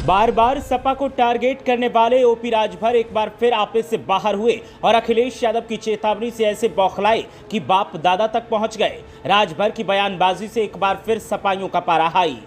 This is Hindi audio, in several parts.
बार बार सपा को टारगेट करने वाले ओपी राजभर एक बार फिर आपे से बाहर हुए और अखिलेश यादव की चेतावनी से ऐसे बौखलाए कि बाप दादा तक पहुंच गए। राजभर की बयानबाजी से एक बार फिर सपाइयों का पारा हाई।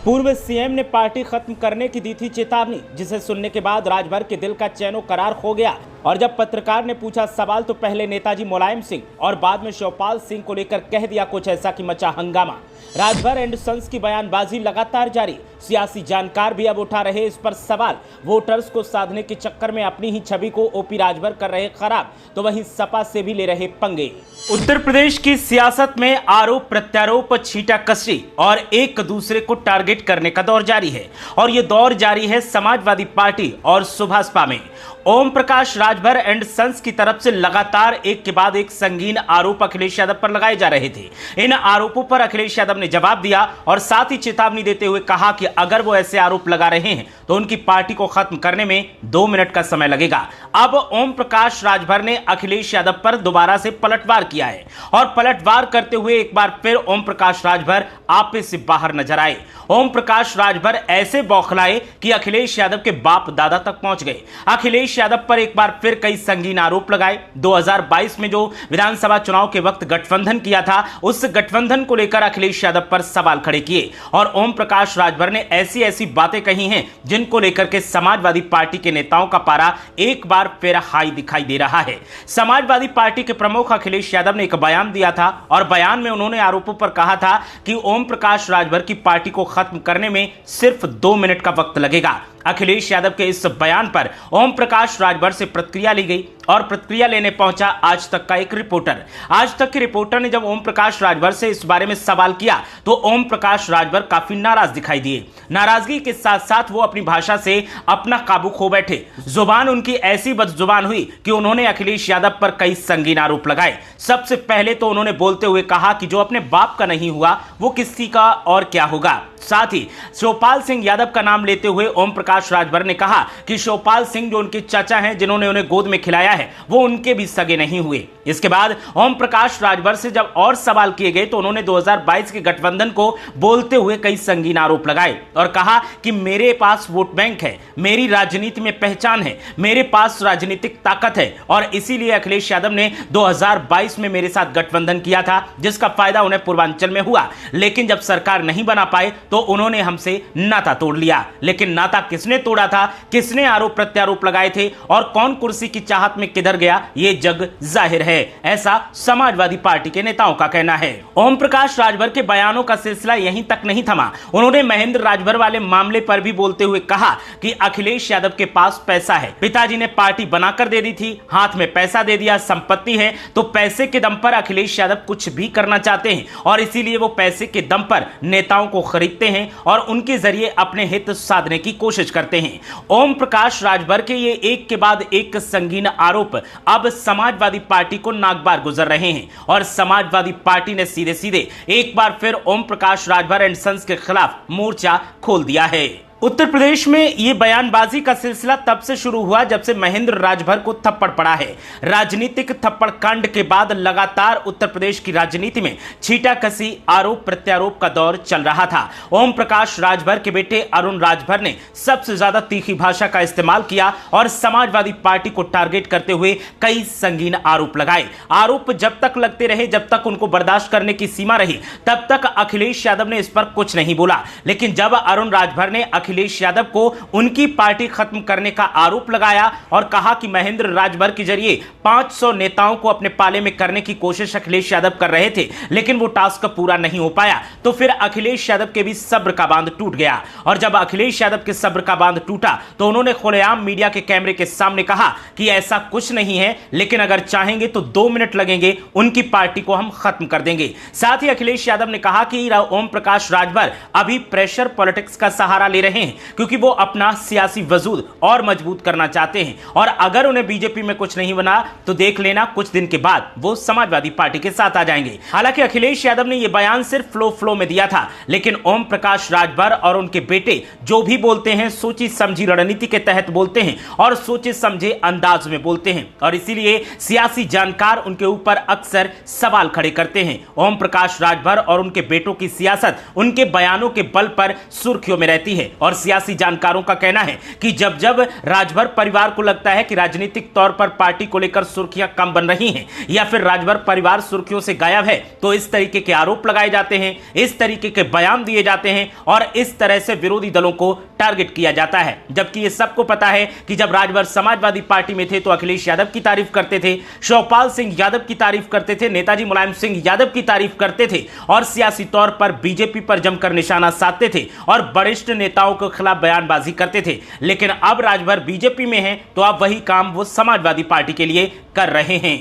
पूर्व सीएम ने पार्टी खत्म करने की दी थी चेतावनी, जिसे सुनने के बाद राजभर के दिल का चैनो करार हो गया। और जब पत्रकार ने पूछा सवाल तो पहले नेताजी मुलायम सिंह और बाद में शिवपाल सिंह को लेकर कह दिया कुछ ऐसा कि मचा हंगामा। राजभर एंड सन्स की बयानबाजी लगातार जारी। सियासी जानकार भी अब उठा रहे इस पर सवाल। वोटर्स को साधने के चक्कर में अपनी ही छवि को ओपी राजभर कर रहे खराब, तो वहीं सपा से भी ले रहे पंगे। उत्तर प्रदेश की सियासत में आरोप प्रत्यारोप, छींटाकशी और एक दूसरे को टारगेट करने का दौर जारी है। और ये दौर जारी है समाजवादी पार्टी और सुभाषपा में। ओम प्रकाश राजभर एंड सन्स की तरफ से लगातार एक के बाद एक संगीन आरोप अखिलेश यादव पर लगाए जा रहे थे। इन आरोपों पर अखिलेश यादव ने जवाब दिया और साथ ही चेतावनी देते हुए कहा कि अगर वो ऐसे आरोप लगा रहे हैं तो उनकी पार्टी को खत्म करने में 2 मिनट का समय लगेगा। अब ओम प्रकाश राजभर ने अखिलेश यादव पर दोबारा से पलटवार किया है और पलटवार करते हुए एक बार फिर ओम प्रकाश राजभर आपे से बाहर नजर आए। ओम प्रकाश राजभर ऐसे बौखलाए कि अखिलेश यादव के बाप दादा तक पहुंच गए। अखिलेश यादव पर एक बार फिर कई संगीन आरोप लगाए। 2022 में जो विधानसभा चुनाव के वक्त गठबंधन किया था, उस गठबंधन को लेकर अखिलेश यादव पर सवाल खड़े किए और ओम प्रकाश राजभर ने ऐसी ऐसी बातें कही हैं जिनको लेकर के समाजवादी पार्टी के नेताओं का पारा एक बार फिर हाई दिखाई दे रहा है। समाजवादी पार्टी के प्रमुख अखिलेश यादव ने एक बयान दिया था और बयान में उन्होंने आरोपों पर कहा था कि ओम प्रकाश राजभर की पार्टी को खत्म करने में सिर्फ 2 मिनट का वक्त लगेगा। अखिलेश यादव के इस बयान पर ओम प्रकाश राजभर से प्रतिक्रिया ली गई और प्रतिक्रिया लेने पहुंचा आज तक का एक रिपोर्टर। आज तक के रिपोर्टर ने जब ओम प्रकाश राजभर से इस बारे में सवाल किया तो ओम प्रकाश राजभर काफी नाराज दिखाई दिए। नाराजगी के साथ साथ वो अपनी भाषा से अपना काबू खो बैठे। जुबान उनकी ऐसी बदजुबान हुई कि उन्होंने अखिलेश यादव पर कई संगीन आरोप लगाए। सबसे पहले तो उन्होंने बोलते हुए कहा कि जो अपने बाप का नहीं हुआ वो किसी का और क्या होगा। साथ ही शिवपाल सिंह यादव का नाम लेते हुए ओम प्रकाश राजभर ने कहा कि शिवपाल सिंह जो उनके चाचा हैं, जिन्होंने उन्हें गोद में खिलाया है, वो उनके भी सगे नहीं हुए। इसके बाद ओम प्रकाश राजभर से जब और सवाल किए गए तो उन्होंने 2022 के गठबंधन को बोलते हुए कई संगीन आरोप लगाए और कहा कि मेरे पास वोट बैंक है, मेरी राजनीति में पहचान है, मेरे पास राजनीतिक ताकत है और इसीलिए अखिलेश यादव ने 2022 में मेरे साथ गठबंधन किया था, जिसका फायदा उन्हें पूर्वांचल में हुआ। लेकिन जब सरकार नहीं बना पाए तो उन्होंने हमसे नाता तोड़ लिया। लेकिन नाता किसने तोड़ा था, किसने आरोप प्रत्यारोप लगाए थे और कौन कुर्सी की चाहत में किधर गया, ये जग जाहिर है, ऐसा समाजवादी पार्टी के नेताओं का कहना है। ओम प्रकाश राजभर के बयानों का सिलसिला यहीं तक नहीं थमा। उन्होंने महेंद्र राजभर वाले मामले पर भी बोलते हुए कहा कि अखिलेश यादव के पास पैसा है, पिताजी ने पार्टी बनाकर दे दी थी, हाथ में पैसा दे दिया, संपत्ति है, तो पैसे के दम पर अखिलेश यादव कुछ भी करना चाहते हैं और इसीलिए वो पैसे के दम पर नेताओं को खरीदते हैं और उनके जरिए अपने हित साधने की कोशिश करते हैं। ओम प्रकाश राजभर के ये एक के बाद एक संगीन आरोप अब समाजवादी पार्टी को नागबार गुजर रहे हैं और समाजवादी पार्टी ने सीधे सीधे एक बार फिर ओम प्रकाश राजभर एंड सन्स के खिलाफ मोर्चा खोल दिया है। उत्तर प्रदेश में यह बयानबाजी का सिलसिला तब से शुरू हुआ जब से महेंद्र राजभर को थप्पड़ पड़ा है। राजनीतिक थप्पड़ कांड के बाद लगातार उत्तर प्रदेश की राजनीति में छींटाकशी, आरोप प्रत्यारोप का दौर चल रहा था। ओम प्रकाश राजभर के बेटे अरुण राजभर ने सबसे ज्यादा तीखी भाषा का इस्तेमाल किया और समाजवादी पार्टी को टारगेट करते हुए कई संगीन आरोप लगाए। आरोप जब तक लगते रहे, जब तक उनको बर्दाश्त करने की सीमा रही, तब तक अखिलेश यादव ने इस पर कुछ नहीं बोला। लेकिन जब अरुण राजभर ने अखिलेश यादव को उनकी पार्टी खत्म करने का आरोप लगाया और कहा कि महेंद्र राजभर के जरिए 500 नेताओं को अपने पाले में करने की कोशिश अखिलेश यादव कर रहे थे, लेकिन वो टास्क पूरा नहीं हो पाया, तो फिर अखिलेश यादव के भी सब्र का बांध टूट गया। और जब अखिलेश यादव के सब्र का बांध टूटा तो उन्होंने खुलेआम मीडिया के कैमरे के सामने कहा कि ऐसा कुछ नहीं है, लेकिन अगर चाहेंगे तो 2 मिनट लगेंगे, उनकी पार्टी को हम खत्म कर देंगे। साथ ही अखिलेश यादव ने कहा कि ओम प्रकाश राजभर अभी प्रेशर पॉलिटिक्स का सहारा ले रहे हैं क्योंकि वो अपना सियासी वजूद और मजबूत करना चाहते हैं और अगर उन्हें बीजेपी में कुछ नहीं बना तो देख लेना, कुछ दिन के बाद वो समाजवादी पार्टी के साथ आ जाएंगे। हालांकि अखिलेश यादव ने यह बयान सिर्फ फ्लो में दिया था, लेकिन ओम प्रकाश राजभर और उनके बेटे जो भी बोलते हैं सोची समझी रणनीति के तहत बोलते हैं और सोचे समझे अंदाज में बोलते हैं और इसीलिए सियासी जानकार उनके ऊपर अक्सर सवाल खड़े करते हैं। ओम प्रकाश राजभर और उनके बेटों की सियासत उनके बयानों के बल पर सुर्खियों में रहती है और और सियासी जानकारों का कहना है कि जब जब राजभर परिवार को लगता है कि राजनीतिक तौर पर पार्टी को लेकर सुर्खियां कम बन रही हैं या फिर राजभर परिवार सुर्खियों से गायब है, तो इस तरीके के आरोप लगाए जाते हैं, इस तरीके के बयान दिए जाते हैं और इस तरह से विरोधी दलों को टारगेट किया जाता है। जबकि ये सबको पता है कि जब राजभर समाजवादी पार्टी में थे तो अखिलेश यादव की तारीफ करते थे, शिवपाल सिंह यादव की तारीफ करते थे, नेताजी मुलायम सिंह यादव की तारीफ करते थे और सियासी तौर पर बीजेपी पर जमकर निशाना साधते थे और वरिष्ठ नेताओं के खिलाफ बयानबाजी करते थे। लेकिन अब राजभर बीजेपी में है तो अब वही काम वो समाजवादी पार्टी के लिए कर रहे हैं।